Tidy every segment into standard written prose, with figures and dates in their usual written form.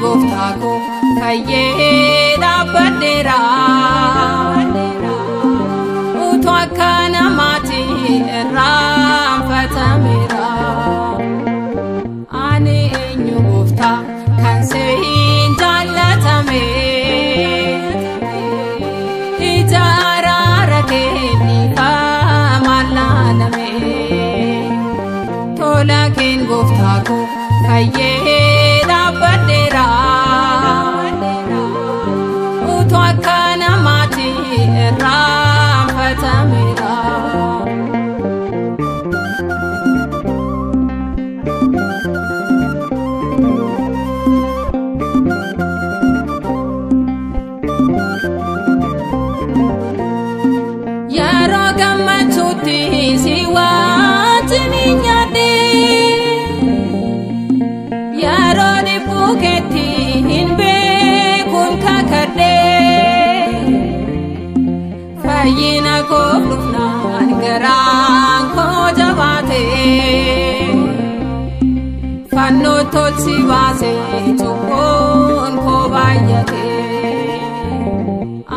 Goftako kayyeda badera utu akkana mati rafatamira ani enyu gofta kan sein jallatame ijara rakeni famalalame tola ken goftako kayyeda badera utu akkana mati rafatamira yaro gammachuutti si waajjini nyaadhe yaro dhibbukeetti hin beekun kakadhe fayyina koo dhufnaan garaan koo jabaate fannoo tolchi baase cubbuun koo baay'ate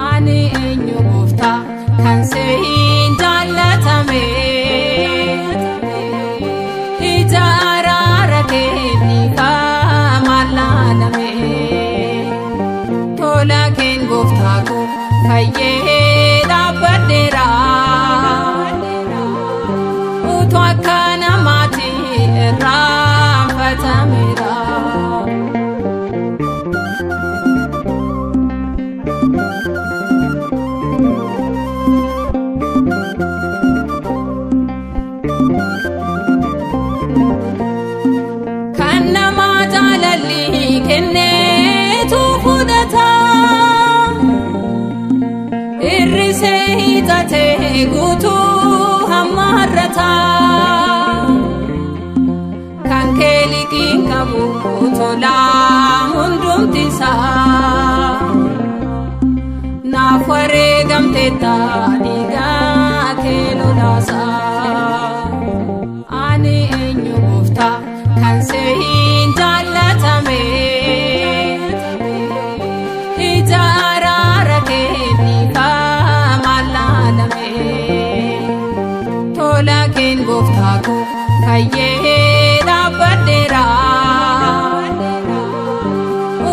ani eenyu gooftaa kan sein jallatame ijara rakeni famalalame tola ken goftako kayyeda badera utu akkana mati rafatamira kenneetu fudhata irrise hiixate guutuu hamma har'ata kan kee liqiin qabu tolaa hundumtisa naaf wareegamteetta dhiigaa kee lolaasa ani eenyu gooftaa kan sein jallatame ijara rakeni famalalame tola ken goftako kayyeda badera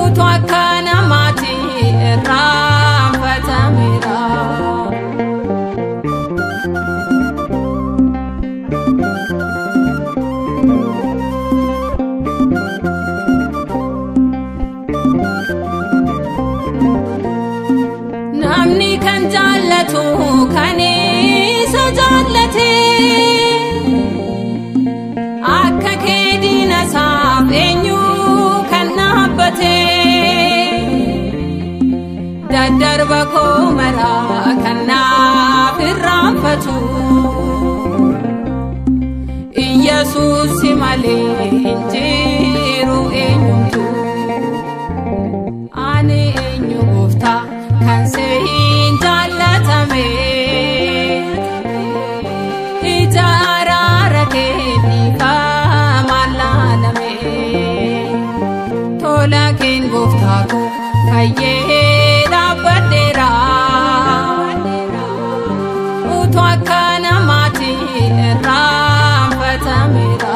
utu akkana mati rafatamira namni kan jaallatu kan isa jaallate akka kee diina isaaf eenyu kan dhaabbate daddarba koo maraa kan naaf irraanfatu Iyyasuus malee hin jiru eenyutu ani eenyu gooftaa kan sein jallatame ijara rakeni famalalame tola ken goftako kayyeda badera utu akkana mati rafatamira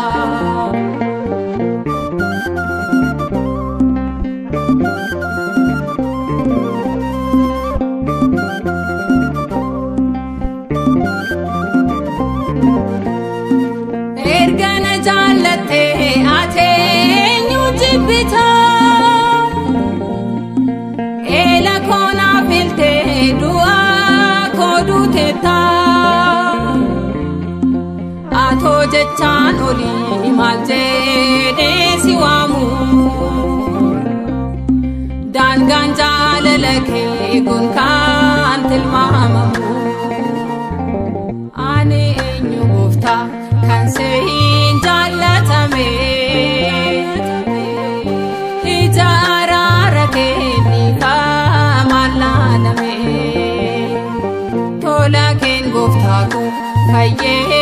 buutetta atoo jechaan olii maal jedhee si waamu daangaan jaalala kee kun kan tilmaamamu ani eenyu gooftaa kan seehin jaallatame ija araara keetiif maalaalame tola keen gooftaa koo fayyee